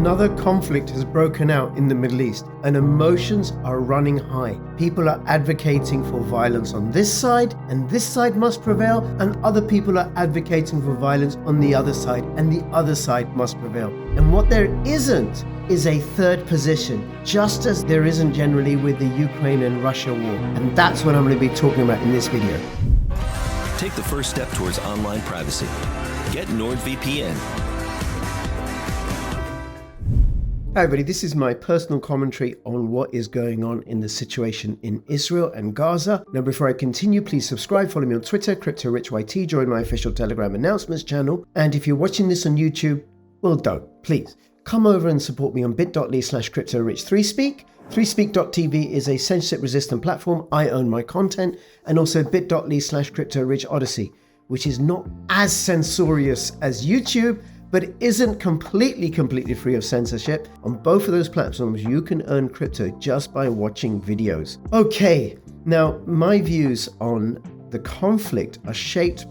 Another conflict has broken out in the Middle East and emotions are running high. People are advocating for violence on this side and this side must prevail, and other people are advocating for violence on the other side and the other side must prevail. And what there isn't is a third position, just as there isn't generally with the Ukraine and Russia war. And that's what I'm going to be talking about in this video. Take the first step towards online privacy. Get NordVPN. Hi everybody, this is my personal commentary on what is going on in the situation in Israel and Gaza. Now before I continue, please subscribe, follow me on Twitter, CryptoRichYT, join my official Telegram announcements channel. And if you're watching this on YouTube, well don't, please. Come over and support me on bit.ly/CryptoRich3Speak. 3speak.tv is a censorship-resistant platform. I own my content. And also bit.ly/CryptoRichOdyssey, which is not as censorious as YouTube, but it isn't completely free of censorship. On both of those platforms, you can earn crypto just by watching videos. Okay, now my views on the conflict are shaped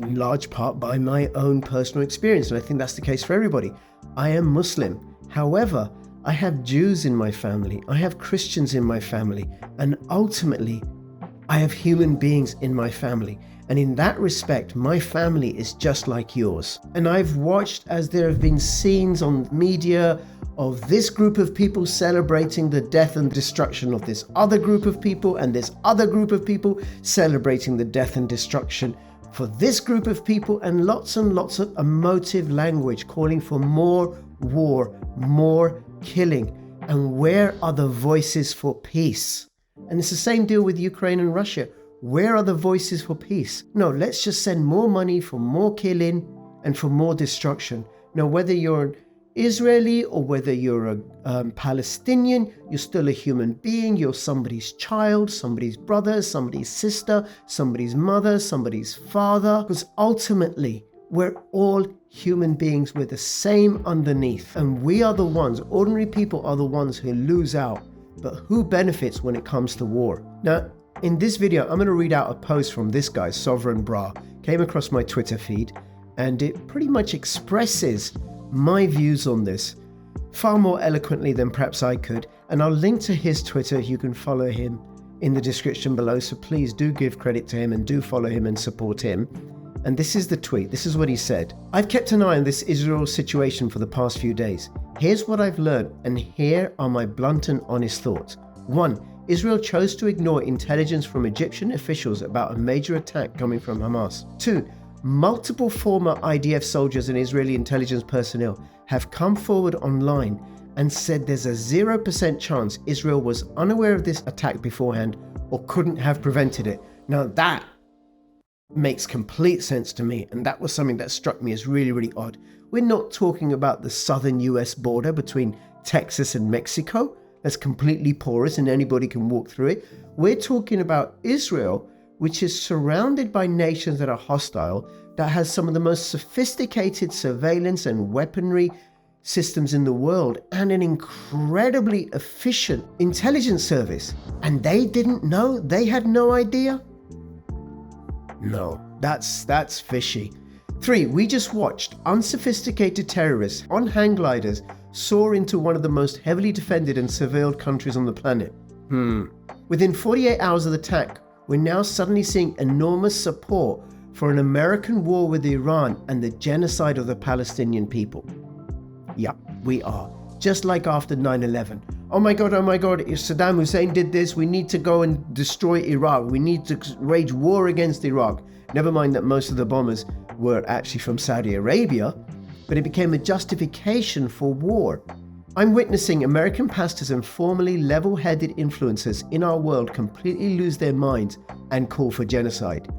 in large part by my own personal experience, and I think that's the case for everybody. I am Muslim. However, I have Jews in my family, I have Christians in my family, and ultimately, I have human beings in my family. And in that respect, my family is just like yours. And I've watched as there have been scenes on media of this group of people celebrating the death and destruction of this other group of people, and this other group of people celebrating the death and destruction for this group of people, and lots of emotive language calling for more war, more killing. And where are the voices for peace? And it's the same deal with Ukraine and Russia. Where are the voices for peace? No, let's just send more money for more killing and for more destruction. Now, whether you're an Israeli or whether you're a Palestinian, you're still a human being. You're somebody's child, somebody's brother, somebody's sister, somebody's mother, somebody's father. Because ultimately, we're all human beings. We're the same underneath. And we are the ones, ordinary people are the ones who lose out. But who benefits when it comes to war? Now, in this video, I'm going to read out a post from this guy, Sovereign Bra. Came across my Twitter feed, and it pretty much expresses my views on this far more eloquently than perhaps I could. And I'll link to his Twitter. You can follow him in the description below. So please do give credit to him and do follow him and support him. And this is the tweet. This is what he said. I've kept an eye on this Israel situation for the past few days. Here's what I've learned, and here are my blunt and honest thoughts. 1. Israel chose to ignore intelligence from Egyptian officials about a major attack coming from Hamas. 2. Multiple former IDF soldiers and Israeli intelligence personnel have come forward online and said there's a 0% chance Israel was unaware of this attack beforehand or couldn't have prevented it. Now that makes complete sense to me, and that was something that struck me as really odd. We're not talking about the southern US border between Texas and Mexico. That's completely porous and anybody can walk through it. We're talking about Israel, which is surrounded by nations that are hostile, that has some of the most sophisticated surveillance and weaponry systems in the world, and an incredibly efficient intelligence service. And they didn't know? They had no idea? No, that's fishy. 3. We just watched unsophisticated terrorists on hang gliders soar into one of the most heavily defended and surveilled countries on the planet. Within 48 hours of the attack, we're now suddenly seeing enormous support for an American war with Iran and the genocide of the Palestinian people. Yep, we are. Just like after 9/11. Oh my God, if Saddam Hussein did this, we need to go and destroy Iraq. We need to wage war against Iraq. Never mind that most of the bombers were actually from Saudi Arabia, but it became a justification for war. I'm witnessing American pastors and formerly level-headed influencers in our world completely lose their minds and call for genocide.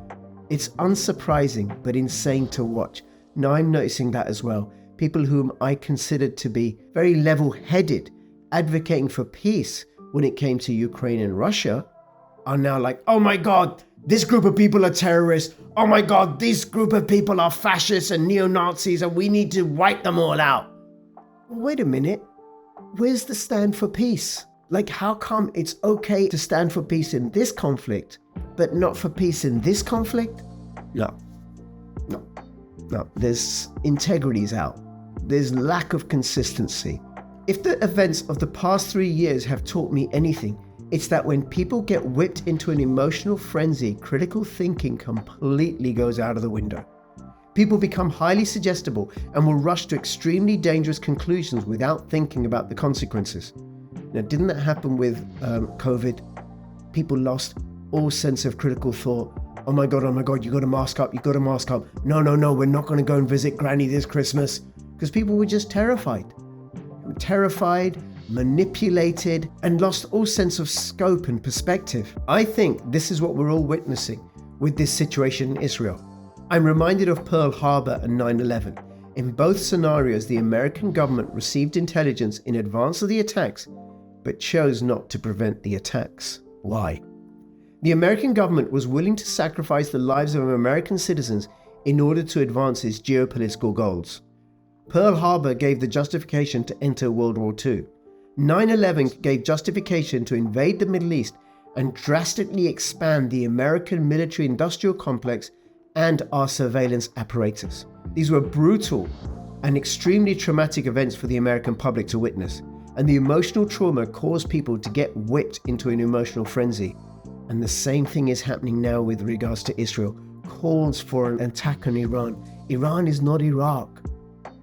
It's unsurprising, but insane to watch. Now I'm noticing that as well. People whom I considered to be very level-headed, advocating for peace when it came to Ukraine and Russia, are now like, oh my God, this group of people are terrorists. Oh my God, this group of people are fascists and neo-Nazis and we need to wipe them all out. Wait a minute. Where's the stand for peace? Like, how come it's okay to stand for peace in this conflict, but not for peace in this conflict? No. There's integrity's out. There's lack of consistency. If the events of the past 3 years have taught me anything, it's that when people get whipped into an emotional frenzy, critical thinking completely goes out of the window. People become highly suggestible and will rush to extremely dangerous conclusions without thinking about the consequences. Now, didn't that happen with COVID? People lost all sense of critical thought. Oh my God, you got to mask up, No, we're not going to go and visit Granny this Christmas. Because people were just terrified, manipulated, and lost all sense of scope and perspective. I think this is what we're all witnessing with this situation in Israel. I'm reminded of Pearl Harbor and 9/11. In both scenarios, the American government received intelligence in advance of the attacks, but chose not to prevent the attacks. Why? The American government was willing to sacrifice the lives of American citizens in order to advance its geopolitical goals. Pearl Harbor gave the justification to enter World War II. 9/11 gave justification to invade the Middle East and drastically expand the American military-industrial complex and our surveillance apparatus. These were brutal and extremely traumatic events for the American public to witness, and the emotional trauma caused people to get whipped into an emotional frenzy. And the same thing is happening now with regards to Israel. Calls for an attack on Iran. Iran is not Iraq.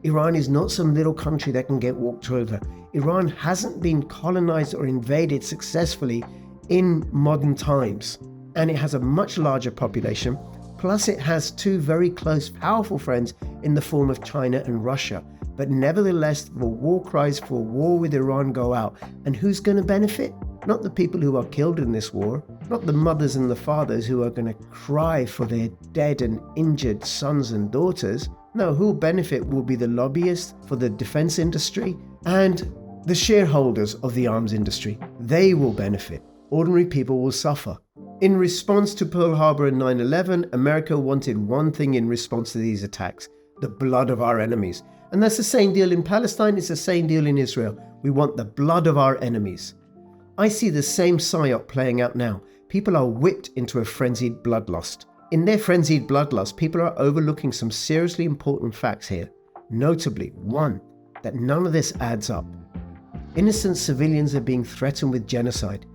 Iran is not some little country that can get walked over. Iran hasn't been colonized or invaded successfully in modern times, and it has a much larger population. Plus, it has two very close, powerful friends in the form of China and Russia. But nevertheless, the war cries for war with Iran go out. And who's going to benefit? Not the people who are killed in this war, not the mothers and the fathers who are going to cry for their dead and injured sons and daughters. No, who will benefit will be the lobbyists for the defense industry and the shareholders of the arms industry. They will benefit. Ordinary people will suffer. In response to Pearl Harbor and 9/11, America wanted one thing in response to these attacks: the blood of our enemies. And that's the same deal in Palestine, it's the same deal in Israel. We want the blood of our enemies. I see the same psyop playing out now. People are whipped into a frenzied bloodlust. In their frenzied bloodlust, people are overlooking some seriously important facts here. Notably, one, that none of this adds up. Innocent civilians are being threatened with genocide,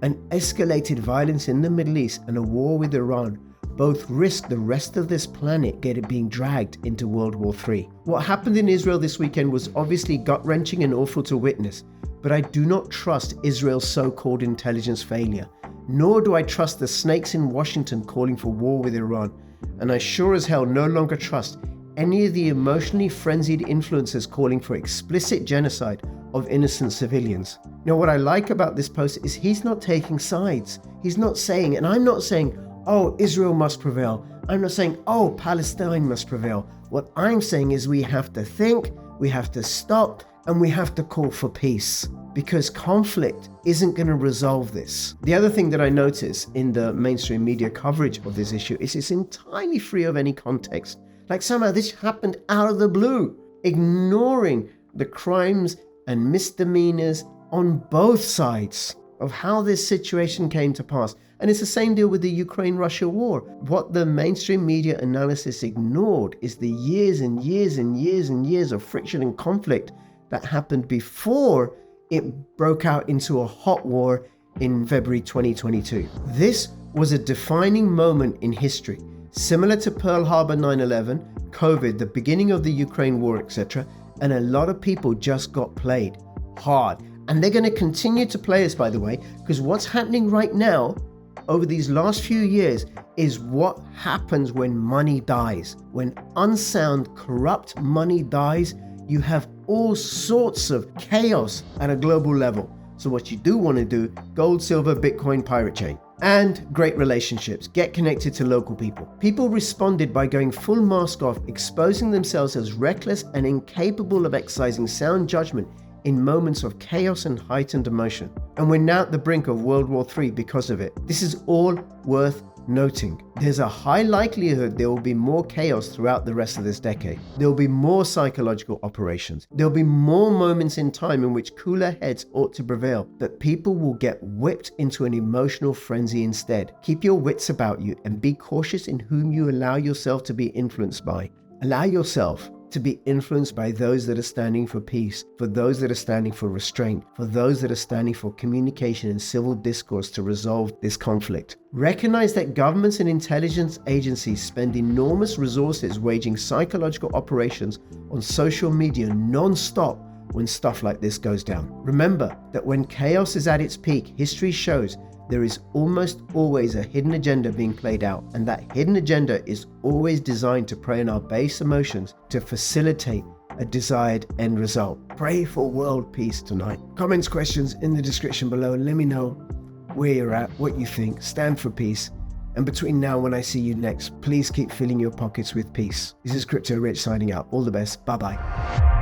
and escalated violence in the Middle East and a war with Iran both risk the rest of this planet being dragged into World War III. What happened in Israel this weekend was obviously gut-wrenching and awful to witness, but I do not trust Israel's so-called intelligence failure, nor do I trust the snakes in Washington calling for war with Iran, and I sure as hell no longer trust any of the emotionally frenzied influencers calling for explicit genocide of innocent civilians. Now, what I like about this post is he's not taking sides. He's not saying, and I'm not saying, oh, Israel must prevail. I'm not saying, oh, Palestine must prevail. What I'm saying is we have to think, we have to stop, and we have to call for peace, because conflict isn't going to resolve this. The other thing that I notice in the mainstream media coverage of this issue is it's entirely free of any context. Like somehow this happened out of the blue, ignoring the crimes and misdemeanors on both sides of how this situation came to pass. And it's the same deal with the Ukraine-Russia war. What the mainstream media analysis ignored is the years and years and years and years of friction and conflict that happened before it broke out into a hot war in February 2022. This was a defining moment in history, similar to Pearl Harbor, 9/11, COVID, the beginning of the Ukraine war, etc. And a lot of people just got played hard. And they're going to continue to play us, by the way, because what's happening right now over these last few years is what happens when money dies. When unsound, corrupt money dies, you have all sorts of chaos at a global level. So what you do want to do, gold, silver, Bitcoin, pirate chain. And great relationships. Get connected to local people. People responded by going full mask off, exposing themselves as reckless and incapable of exercising sound judgment in moments of chaos and heightened emotion. And we're now at the brink of World War III because of it. This is all worth noting. There's a high likelihood there will be more chaos throughout the rest of this decade. There will be more psychological operations. There will be more moments in time in which cooler heads ought to prevail, but people will get whipped into an emotional frenzy instead. Keep your wits about you and be cautious in whom you allow yourself to be influenced by. Allow yourself to be influenced by those that are standing for peace, for those that are standing for restraint, for those that are standing for communication and civil discourse to resolve this conflict. Recognize that governments and intelligence agencies spend enormous resources waging psychological operations on social media non-stop when stuff like this goes down. Remember that when chaos is at its peak, history shows there is almost always a hidden agenda being played out, and that hidden agenda is always designed to prey on our base emotions to facilitate a desired end result. Pray for world peace tonight. Comments, questions in the description below. Let me know where you're at, what you think. Stand for peace. And between now and when I see you next, please keep filling your pockets with peace. This is Crypto Rich signing out. All the best. Bye-bye.